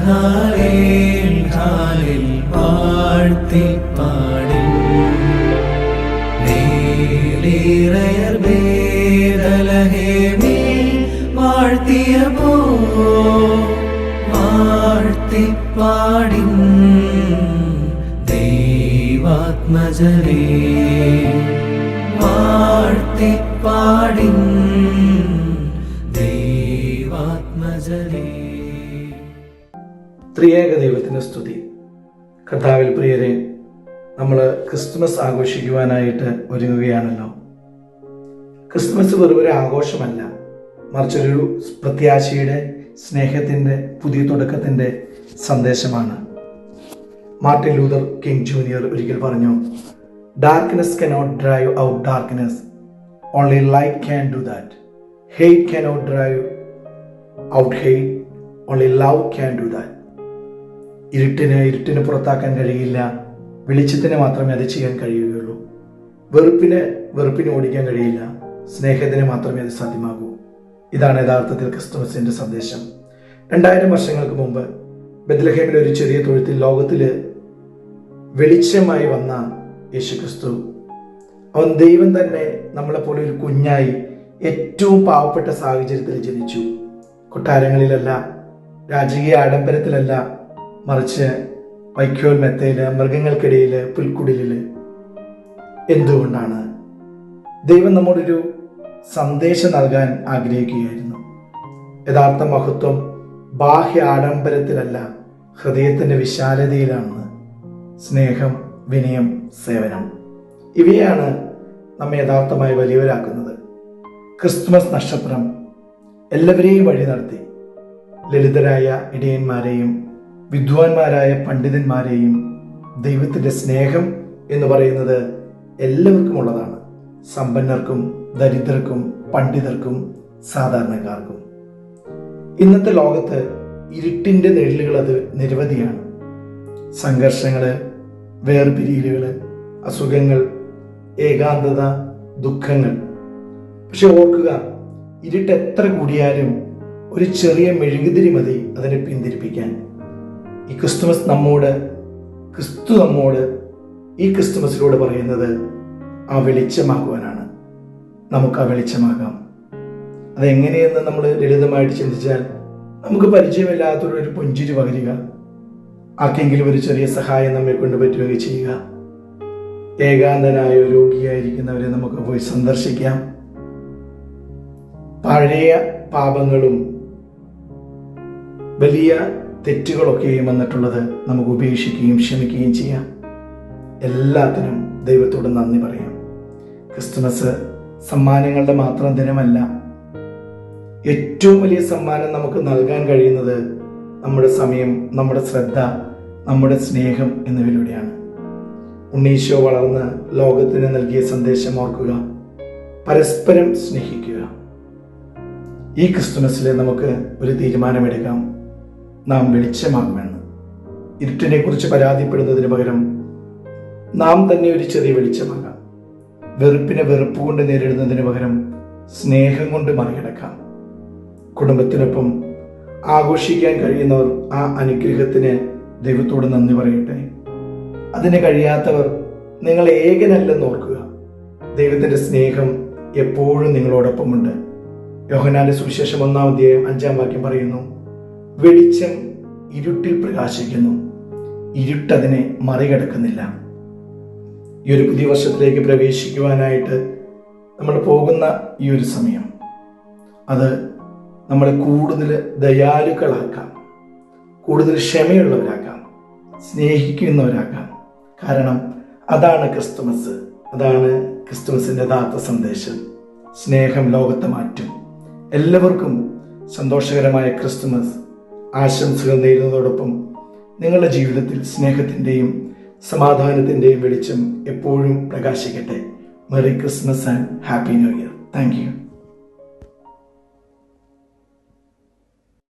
ഹാലേൽ ഹാലേൽ വാഴ്ത്തി പാടിൻ നേലിറയർ ബേദലഹേമിൽ വാഴ്ത്തിയപ്പോ വാഴ്ത്തിപ്പാടിൻ ദൈവാത്മജരേ വാഴ്ത്തിപ്പാടിൻ ദൈവാത്മജരേ. ത്രിയേക ദൈവത്തിന് സ്തുതി. കർത്താവിൽ പ്രിയരെ, നമ്മൾ ക്രിസ്തുമസ് ആഘോഷിക്കുവാനായിട്ട് ഒരുങ്ങുകയാണല്ലോ. ക്രിസ്തുമസ് വെറും ഒരു ആഘോഷമല്ല, മറിച്ചൊരു പ്രത്യാശയുടെ, സ്നേഹത്തിൻ്റെ, പുതിയ തുടക്കത്തിൻ്റെ സന്ദേശമാണ്. മാർട്ടിൻ ലൂതർ കിങ് ജൂനിയർ ഒരിക്കൽ പറഞ്ഞു, darkness cannot drive out darkness, only light can do that. Hate cannot drive out hate, only love can do that. ഇരുട്ടിന് പുറത്താക്കാൻ കഴിയില്ല, വെളിച്ചത്തിന് മാത്രമേ അത് ചെയ്യാൻ കഴിയുകയുള്ളൂ. വെറുപ്പിനെ ഓടിക്കാൻ കഴിയില്ല, സ്നേഹത്തിന് മാത്രമേ അത് സാധ്യമാകൂ. ഇതാണ് യഥാർത്ഥത്തിൽ ക്രിസ്തുമസിൻ്റെ സന്ദേശം. 2000 വർഷങ്ങൾക്ക് മുമ്പ് ബെത്ലഹേമിലെ ഒരു ചെറിയ തൊഴുത്തിൽ ലോകത്തിൽ വെളിച്ചമായി വന്ന യേശുക്രിസ്തു, അവൻ ദൈവം തന്നെ നമ്മളെപ്പോലെ ഒരു കുഞ്ഞായി ഏറ്റവും പാവപ്പെട്ട സാഹചര്യത്തിൽ ജനിച്ചു. കൊട്ടാരങ്ങളിലല്ല, രാജകീയ ആഡംബരത്തിലല്ല, മറിച്ച് വൈക്കോൽ മെത്തയിൽ, മൃഗങ്ങൾക്കിടയിൽ, പുൽക്കുടിലിൽ. എന്തുകൊണ്ടാണ്? ദൈവം നമ്മോടൊരു സന്ദേശം നൽകാൻ ആഗ്രഹിക്കുകയായിരുന്നു. യഥാർത്ഥ മഹത്വം ബാഹ്യ ആഡംബരത്തിലല്ല, ഹൃദയത്തിൻ്റെ വിശാലതയിലാണ്. സ്നേഹം, വിനയം, സേവനം, ഇവയാണ് നമ്മെ യഥാർത്ഥമായി വലിയവരാക്കുന്നത്. ക്രിസ്തുമസ് നക്ഷത്രം എല്ലാവരെയും വഴി നടത്തി. ലളിതരായ ഇടയന്മാരെയും വിദ്വാൻമാരായ പണ്ഡിതന്മാരെയും ദൈവത്തിൻ്റെ സ്നേഹം എന്ന് പറയുന്നത് എല്ലാവർക്കും ഉള്ളതാണ്. സമ്പന്നർക്കും ദരിദ്രർക്കും പണ്ഡിതർക്കും സാധാരണക്കാർക്കും. ഇന്നത്തെ ലോകത്ത് ഇരുട്ടിൻ്റെ നിഴലുകൾ അത് നിരവധിയാണ്. സംഘർഷങ്ങൾ, വേർപിരിയലുകൾ, അസുഖങ്ങൾ, ഏകാന്തത, ദുഃഖങ്ങൾ. പക്ഷെ ഓർക്കുക, ഇരുട്ട് എത്ര കൂടിയാലും ഒരു ചെറിയ മെഴുകുതിരി മതി അതിനെ പിന്തിരിപ്പിക്കാൻ. ഈ ക്രിസ്തു നമ്മോട് ഈ ക്രിസ്തുമസിലൂടെ പറയുന്നത് ആ വെളിച്ചമാകുവാനാണ്. നമുക്ക് ആ വെളിച്ചമാകാം. അതെങ്ങനെയെന്ന് നമ്മൾ ലളിതമായിട്ട് ചിന്തിച്ചാൽ, നമുക്ക് പരിചയമില്ലാത്തൊരു പുഞ്ചിരി പകരുക, ആർക്കെങ്കിലും ഒരു ചെറിയ സഹായം നമ്മെ കൊണ്ട് പറ്റുകയും ചെയ്യുക. ഏകാന്തനായ രോഗിയായിരിക്കുന്നവരെ നമുക്ക് പോയി സന്ദർശിക്കാം. പഴയ പാപങ്ങളും വലിയ തെറ്റുകളൊക്കെയും വന്നിട്ടുള്ളത് നമുക്ക് ഉപേക്ഷിക്കുകയും ക്ഷമിക്കുകയും ചെയ്യാം. എല്ലാത്തിനും ദൈവത്തോട് നന്ദി പറയാം. ക്രിസ്തുമസ് സമ്മാനങ്ങളുടെ മാത്രം ദിനമല്ല. ഏറ്റവും വലിയ സമ്മാനം നമുക്ക് നൽകാൻ കഴിയുന്നത് നമ്മുടെ സമയം, നമ്മുടെ ശ്രദ്ധ, നമ്മുടെ സ്നേഹം എന്നിവയിലൂടെയാണ്. ഉണ്ണീശോ വളർന്ന് ലോകത്തിന് നൽകിയ സന്ദേശം ഓർക്കുക, പരസ്പരം സ്നേഹിക്കുക. ഈ ക്രിസ്തുമസിൽ നമുക്ക് ഒരു തീരുമാനമെടുക്കാം, നാം വെളിച്ചമാകുമെന്ന്. ഇരുട്ടിനെ കുറിച്ച് പരാതിപ്പെടുന്നതിന് പകരം നാം തന്നെ ഒരു ചെറിയ വെളിച്ചമാകാം. വെറുപ്പിനെ വെറുപ്പ് കൊണ്ട് നേരിടുന്നതിന് പകരം സ്നേഹം കൊണ്ട് മറികടക്കാം. കുടുംബത്തിനൊപ്പം ആഘോഷിക്കാൻ കഴിയുന്നവർ ആ അനുഗ്രഹത്തിന് ദൈവത്തോട് നന്ദി പറയട്ടെ. അതിന് കഴിയാത്തവർ നിങ്ങൾ ഏകനല്ലെന്ന് ഓർക്കുക. ദൈവത്തിൻ്റെ സ്നേഹം എപ്പോഴും നിങ്ങളോടൊപ്പമുണ്ട്. യോഹന്നാന്റെ സുവിശേഷം 1-ാം അധ്യായം 5-ാം വാക്യം പറയുന്നു, വെളിച്ചം ഇരുട്ടിൽ പ്രകാശിക്കുന്നു, ഇരുട്ടതിനെ മറികടക്കുന്നില്ല. ഈ ഒരു പുതിയ വർഷത്തിലേക്ക് പ്രവേശിക്കുവാനായിട്ട് നമ്മൾ പോകുന്ന ഈ ഒരു സമയം, അത് നമ്മളെ കൂടുതൽ ദയാലുക്കളാക്കാം, കൂടുതൽ ക്ഷമയുള്ളവരാക്കാം, സ്നേഹിക്കുന്നവരാക്കാം. കാരണം അതാണ് ക്രിസ്തുമസ്. അതാണ് ക്രിസ്തുമസിൻ്റെ യഥാർത്ഥ സന്ദേശം. സ്നേഹം ലോകത്തെ മാറ്റും. എല്ലാവർക്കും സന്തോഷകരമായ ക്രിസ്തുമസ് ആശംസകൾ നേരുന്നതോടൊപ്പം നിങ്ങളുടെ ജീവിതത്തിൽ സ്നേഹത്തിൻ്റെയും സമാധാനത്തിൻ്റെയും വെളിച്ചം എപ്പോഴും പ്രകാശിക്കട്ടെ. Merry Christmas and happy new year. Thank U.